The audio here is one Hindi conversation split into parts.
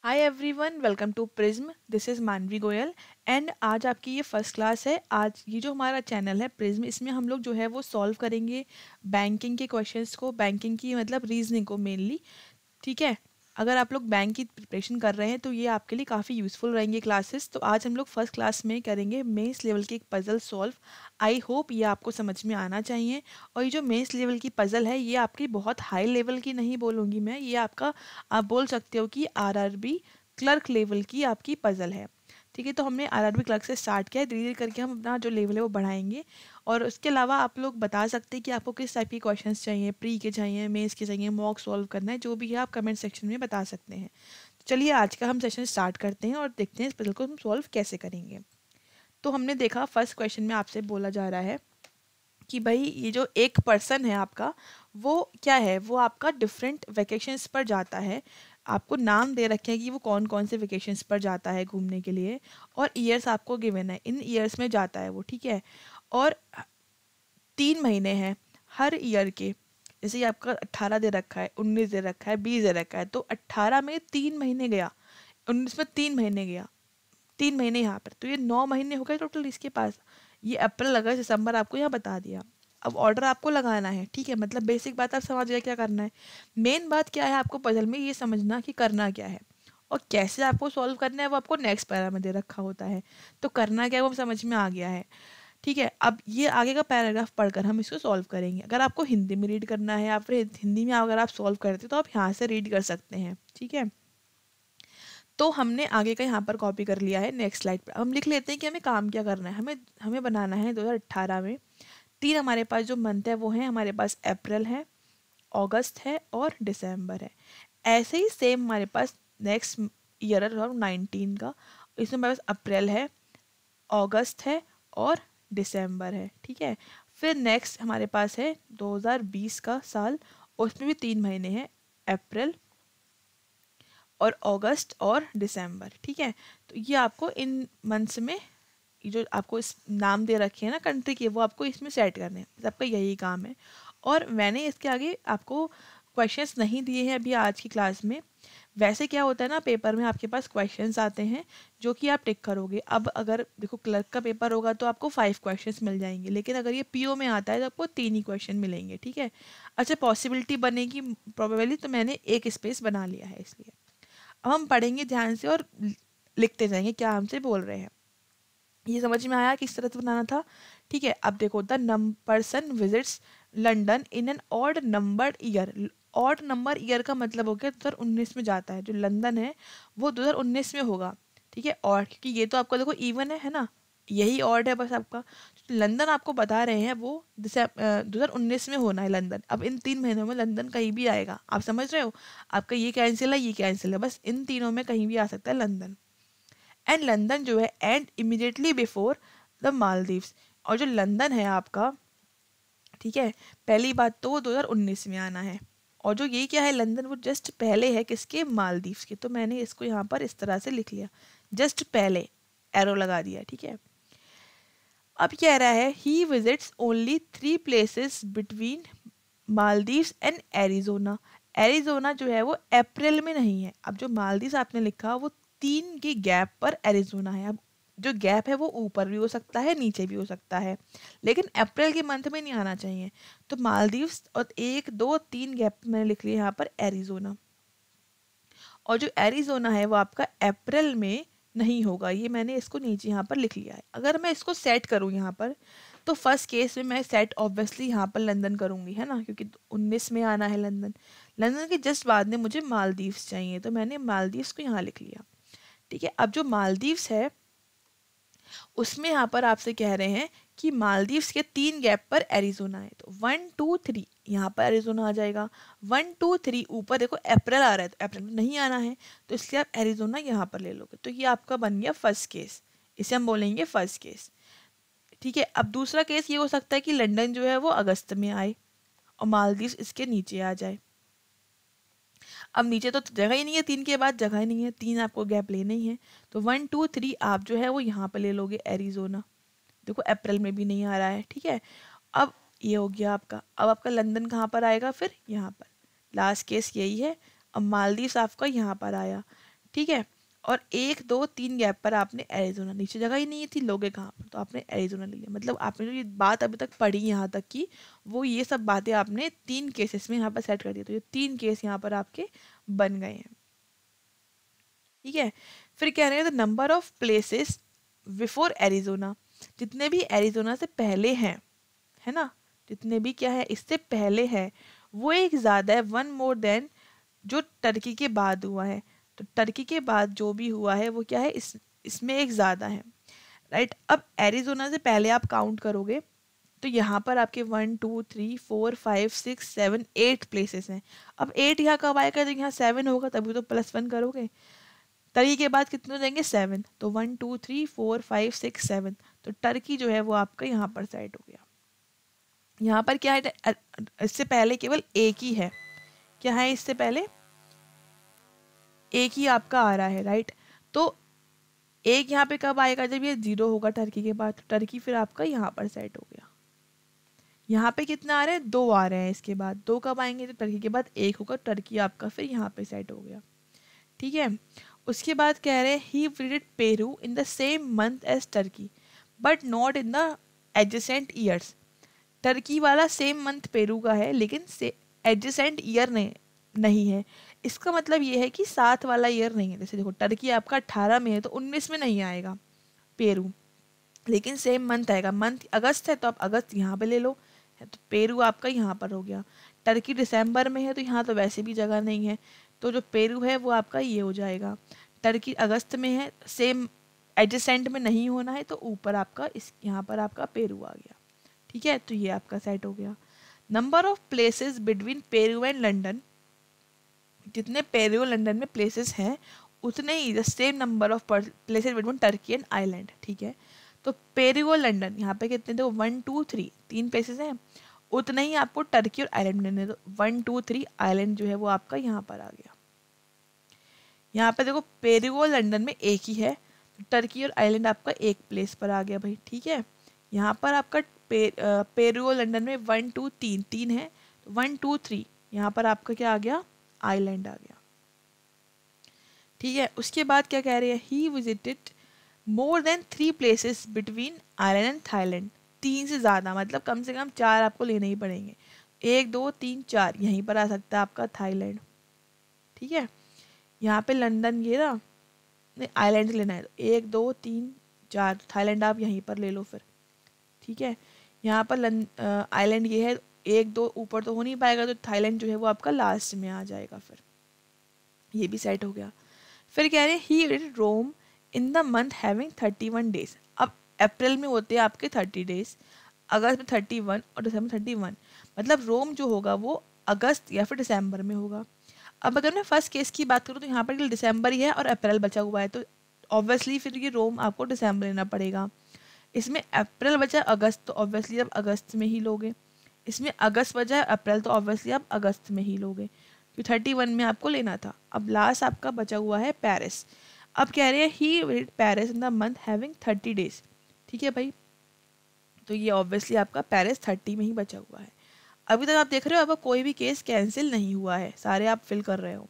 Hi everyone, welcome to prism. This is Manvi Goyal and आज आपकी ये फर्स्ट क्लास है। आज ये जो हमारा चैनल है प्रिज्म, इसमें हम लोग जो है वो सॉल्व करेंगे बैंकिंग के क्वेश्चंस को, बैंकिंग की मतलब रीजनिंग को मेनली। ठीक है, अगर आप लोग बैंक की प्रिपरेशन कर रहे हैं तो ये आपके लिए काफ़ी यूज़फुल रहेंगे क्लासेस। तो आज हम लोग फर्स्ट क्लास में करेंगे मेंस लेवल की एक पज़ल सॉल्व। आई होप ये आपको समझ में आना चाहिए। और ये जो मेंस लेवल की पज़ल है ये आपकी बहुत हाई लेवल की नहीं बोलूँगी मैं, ये आपका आप बोल सकते हो कि आरआरबी क्लर्क लेवल की आपकी पज़ल है। ठीक है, तो हमने आरआरबी क्लर्क से स्टार्ट किया है, धीरे धीरे करके हम अपना जो लेवल है वो बढ़ाएंगे। और उसके अलावा आप लोग बता सकते हैं कि आपको किस टाइप के क्वेश्चंस चाहिए, प्री के चाहिए, मेंस के चाहिए, मॉक सॉल्व करना है, जो भी है आप कमेंट सेक्शन में बता सकते हैं। तो चलिए आज का हम सेशन स्टार्ट करते हैं और देखते हैं इस पजल को हम सॉल्व कैसे करेंगे। तो हमने देखा फर्स्ट क्वेश्चन में आपसे बोला जा रहा है कि भाई ये जो एक पर्सन है आपका, वो क्या है, वो आपका डिफरेंट वेकेशंस पर जाता है। आपको नाम दे रखे हैं कि वो कौन कौन से वेकेशंस पर जाता है घूमने के लिए, और ईयर्स आपको गिवन है, इन ईयर्स में जाता है वो। ठीक है, और 3 महीने हैं हर ईयर के। जैसे ये आपका 18 दे रखा है, 19 दे रखा है, 20 दे रखा है, तो 18 में 3 महीने गया, 19 में 3 महीने गया, 3 महीने यहाँ पर, तो ये 9 महीने हो गए टोटल इसके पास। ये अप्रैल अगस्त दिसंबर आपको यहाँ बता दिया। अब ऑर्डर आपको लगाना है। ठीक है, मतलब बेसिक बात आप समझ गए क्या करना है। मेन बात क्या है आपको पजल में ये समझना कि करना क्या है और कैसे आपको सॉल्व करना है, वो आपको नेक्स्ट पैरा में दे रखा होता है। तो करना क्या है वो समझ में आ गया है। ठीक है, अब ये आगे का पैराग्राफ पढ़कर हम इसको सॉल्व करेंगे। अगर आपको हिंदी में रीड करना है या फिर हिंदी में अगर आप सॉल्व करते हो तो आप यहाँ से रीड कर सकते हैं। ठीक है, तो हमने आगे का यहाँ पर कॉपी कर लिया है। नेक्स्ट स्लाइड पर हम लिख लेते हैं कि हमें काम क्या करना है। हमें हमें बनाना है 2018 में तीन हमारे पास जो मंथ है वो है, हमारे पास अप्रैल है, अगस्त है और दिसंबर है। ऐसे ही सेम हमारे पास नेक्स्ट ईयर है 2019 का, इसमें हमारे पास अप्रैल है, अगस्त है और दिसंबर है। ठीक है, फिर नेक्स्ट हमारे पास है 2020 का साल, उसमें भी 3 महीने हैं, अप्रैल और अगस्त और दिसंबर। ठीक है, तो ये आपको इन मंथ्स में ये जो आपको इस नाम दे रखे हैं ना कंट्री के, वो आपको इसमें सेट करने हैं, बस आपका यही काम है। और मैंने इसके आगे आपको क्वेश्चंस नहीं दिए हैं अभी आज की क्लास में। वैसे क्या होता है ना, पेपर में आपके पास क्वेश्चंस आते हैं जो कि आप टिक करोगे। अब अगर देखो क्लर्क का पेपर होगा तो आपको 5 क्वेश्चंस मिल जाएंगे, लेकिन अगर ये पीओ में आता है तो आपको 3 ही क्वेश्चन मिलेंगे। ठीक है, अच्छा पॉसिबिलिटी बनेगी प्रोबेबली, तो मैंने एक स्पेस बना लिया है इसलिए। अब हम पढ़ेंगे ध्यान से और लिखते जाएंगे क्या हमसे बोल रहे हैं। ये समझ में आया किस तरह से बनाना था। ठीक है, अब देखो the person visits London in an odd numbered year. Odd number year का मतलब हो गया 2019 में जाता है। जो लंदन है वो 2019 में होगा। ठीक है, और क्योंकि ये तो आपका देखो इवन है ना, यही ऑड है बस आपका। लंदन आपको बता रहे हैं वो 2019 में होना है लंदन। अब इन 3 महीनों में लंदन कहीं भी आएगा, आप समझ रहे हो। आपका ये कैंसिल है, ये कैंसिल है, बस इन तीनों में कहीं भी आ सकता है लंदन। एंड लंदन जो है and immediately before the Maldives. और जो लंदन है आपका, ठीक है, पहली बात तो वो 2019 में आना है। और जो ये क्या है लंदन, वो जस्ट पहले है किसके, मालदीव्स के। तो मैंने इसको यहाँ पर इस तरह से लिख लिया, जस्ट पहले एरो लगा दिया। ठीक है, अब कह रहा है ही visits only 3 places between Maldives and Arizona. Arizona जो है वो अप्रैल में नहीं है। अब जो मालदीव्स आपने लिखा वो 3 की गैप पर एरिजोना है। अब जो गैप है वो ऊपर भी हो सकता है, नीचे भी हो सकता है, लेकिन अप्रैल के मंथ में नहीं आना चाहिए। तो मालदीव्स और 1 2 3 गैप मैंने लिख लिया यहाँ पर एरिजोना। और जो एरिजोना है वो आपका अप्रैल में नहीं होगा, ये मैंने इसको नीचे यहाँ पर लिख लिया है। अगर मैं इसको सेट करूँ यहाँ पर, तो फर्स्ट केस में मैं सेट ऑब्वियसली यहाँ पर लंदन करूँगी, है ना, क्योंकि 19 में आना है लंदन। लंदन के जस्ट बाद में मुझे मालदीव्स चाहिए, तो मैंने मालदीव्स को यहाँ लिख लिया। ठीक है, अब जो मालदीव्स है उसमें यहाँ पर आपसे कह रहे हैं कि मालदीव्स के 3 गैप पर एरिजोना है, तो 1 2 3 यहाँ पर एरिजोना आ जाएगा। 1 2 3 ऊपर देखो अप्रैल आ रहा है, तो अप्रैल में नहीं आना है, तो इसलिए आप एरिजोना यहाँ पर ले लोगे। तो ये आपका बन गया फर्स्ट केस, इसे हम बोलेंगे फर्स्ट केस। ठीक है, अब दूसरा केस ये हो सकता है कि लंदन जो है वो अगस्त में आए और मालदीव्स इसके नीचे आ जाए। अब नीचे तो जगह ही नहीं है, 3 के बाद जगह ही नहीं है, 3 आपको गैप लेना ही है। तो 1 2 3 आप जो है वो यहाँ पर ले लोगे एरिजोना। देखो अप्रैल में भी नहीं आ रहा है। ठीक है, अब ये हो गया आपका। अब आपका लंदन कहाँ पर आएगा, फिर यहाँ पर। लास्ट केस यही है। अब मालदीव्स आपका यहाँ पर आया। ठीक है। और 1 2 3 गैप पर आपने एरिज़ोना, नीचे जगह ही नहीं थी, लोगे कहाँ पर, तो आपने एरिज़ोना ले लिया। मतलब आपने जो ये बात अभी तक पढ़ी यहाँ तक की, वो ये सब बातें आपने 3 केसेस में यहाँ पर सेट कर दी। तो ये 3 केस यहाँ पर आपके बन गए हैं। ठीक है। फिर कह रहे हैं the number of places before Arizona, जितने भी एरिज़ोना से पहले हैं, है ना, जितने भी क्या है इससे पहले है, वो एक ज़्यादा है, वन मोर देन जो टर्की के बाद हुआ है। तो टर्की के बाद जो भी हुआ है वो क्या है, इसमें एक ज़्यादा है, राइट। अब एरिज़ोना से पहले आप काउंट करोगे तो यहाँ पर आपके 1 2 3 4 5 6 7 8 प्लेसेस हैं। अब 8 यहाँ कब आएगा, जब यहाँ 7 होगा तभी तो +1 करोगे। टर्की के बाद कितने हो जाएंगे, 7, तो 1 2 3 4 5 6 7, तो टर्की जो है वो आपका यहाँ पर सेट हो गया। यहाँ पर क्या है, इससे पहले केवल एक ही है, क्या है इससे पहले एक ही आपका आ रहा है, राइट। तो एक यहाँ पे कब आएगा, जब ये 0 होगा टर्की के बाद, तो टर्की फिर आपका यहाँ पर सेट हो गया। यहाँ पे कितना आ रहे हैं, 2 आ रहे हैं, इसके बाद 2 कब आएंगे, तो टर्की के बाद 1 होगा, टर्की आपका फिर यहाँ पे सेट हो गया। ठीक है। उसके बाद कह रहे हैं he visited Peru in the same month as Turkey but not in the adjacent years. Turkey वाला सेम मंथ पेरू का है, लेकिन एडजेसेंट ईयर नहीं है। इसका मतलब ये है कि साथ वाला ईयर नहीं है। जैसे देखो टर्की आपका 18 में है तो 19 में नहीं आएगा पेरू, लेकिन सेम मंथ आएगा। मंथ अगस्त है तो आप अगस्त यहाँ पे ले लो, तो पेरू आपका यहाँ पर हो गया। टर्की दिसंबर में है तो यहाँ तो वैसे भी जगह नहीं है, तो जो पेरू है वो आपका ये हो जाएगा। टर्की अगस्त में है, सेम एडजेसेंट में नहीं होना है, तो ऊपर आपका इस यहाँ पर आपका पेरू आ गया। ठीक है, तो ये आपका सेट हो गया। Number of places between Peru and London, जितने पेरू और लंदन में प्लेसेस हैं उतने ही the same number of places between Turkey and island. ठीक है, तो पेरू और लंदन यहाँ पे कितने थे, 1 2 3 3 प्लेसेस हैं, उतने ही आपको टर्की और आइलैंड में, तो 1 2 3 आइलैंड जो है वो आपका यहाँ पर आ गया। यहाँ पे देखो पेरू और लंदन में एक ही है, तो टर्की और आइलैंड आपका एक प्लेस पर आ गया भाई। ठीक है, यहाँ पर आपका पेरू और लंदन में 1 2 3 3 है, तो 1 2 3 यहाँ पर आपका क्या आ गया, आइलैंड आ गया। ठीक है, उसके बाद क्या कह रहे हैं, he visited more than 3 places between island and Thailand. 3 से ज़्यादा मतलब कम से कम 4 आपको लेने ही पड़ेंगे। 1 2 3 4 यहीं पर आ सकता है आपका थाईलैंड। ठीक है, यहाँ पे लंदन ये रहा, नहीं आइलैंड लेना है, तो 1 2 3 4 थाईलैंड आप यहीं पर ले लो फिर। ठीक है, यहाँ पर आइलैंड ये है, 1 2 ऊपर तो हो नहीं पाएगा, तो थाईलैंड जो है वो आपका लास्ट में आ जाएगा। फिर ये भी सेट हो गया। फिर कह रहे हैं he visited Rome in the month having 31 days. अब अप्रैल में होते हैं आपके 30 डेज, अगस्त में 31 और दिसंबर 31, मतलब रोम जो होगा वो अगस्त या फिर दिसंबर में होगा। अब अगर मैं फर्स्ट केस की बात करूँ तो यहाँ पर दिसंबर ही है और अप्रैल बचा हुआ है, तो ऑब्वियसली फिर ये रोम आपको दिसंबर लेना पड़ेगा। इसमें अप्रैल बचा अगस्त, तो ऑब्वियसली आप अगस्त में ही लोगे। इसमें अगस्त बचा अप्रैल, तो ऑब्वियसली आप अगस्त में ही लोगे, तो 31 में आपको लेना था। अब लास्ट आपका बचा हुआ है पेरिस। अब कह रहे हैं he visited Paris in the month having 30 days. ठीक है भाई, तो ये ऑब्वियसली आपका पेरिस 30 में ही बचा हुआ है। अभी तक आप देख रहे हो आपका कोई भी केस कैंसिल नहीं हुआ है, सारे आप फिल कर रहे हो।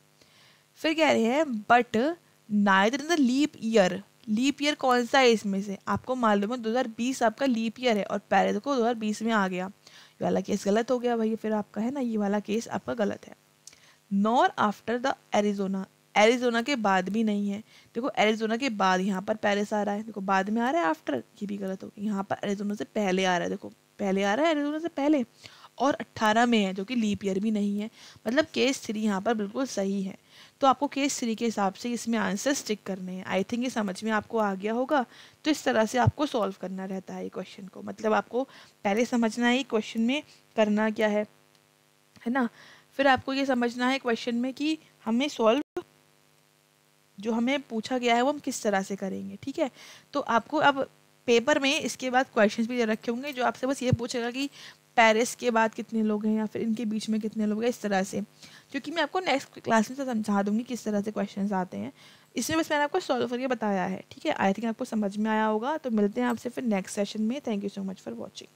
फिर कह रहे हैं but neither in the leap year. Leap year कौन सा है इसमें से, आपको मालूम है 2020 आपका लीप ईयर है और पेरिस को 2020 में आ गया। ये वाला केस गलत हो गया भाई, फिर आपका है ना, ये वाला केस आपका गलत है। Nor after the Arizona, Arizona के बाद भी नहीं है। देखो एरिजोना के बाद यहाँ पर पेरिस आ रहा है, देखो बाद में आ रहा है आफ्टर, ये भी गलत हो गया। यहाँ पर एरिजोना से पहले आ रहा है, देखो पहले आ रहा है एरिजोना से पहले, और 18 में है जो कि लीप ईयर भी नहीं है। मतलब केस 3 यहाँ पर बिल्कुल सही है। तो आपको केस 3 के हिसाब से इसमें आंसर स्टिक करने हैं। आई थिंक ये समझ में आपको आ गया होगा। तो इस तरह से आपको सॉल्व करना रहता है क्वेश्चन को, मतलब आपको पहले समझना है क्वेश्चन में करना क्या है ना। फिर आपको ये समझना है क्वेश्चन में कि हमें सॉल्व जो हमें पूछा गया है वो हम किस तरह से करेंगे। ठीक है, तो आपको अब पेपर में इसके बाद क्वेश्चंस भी दे रखे होंगे जो आपसे बस ये पूछेगा कि पेरिस के बाद कितने लोग हैं या फिर इनके बीच में कितने लोग हैं, इस तरह से। क्योंकि मैं आपको नेक्स्ट क्लास में समझा दूंगी किस तरह से क्वेश्चंस आते हैं। इसमें बस मैंने आपको सॉल्व करके बताया है। ठीक है, आई थिंक आपको समझ में आया होगा। तो मिलते हैं आपसे फिर नेक्स्ट सेशन में। Thank you so much for watching.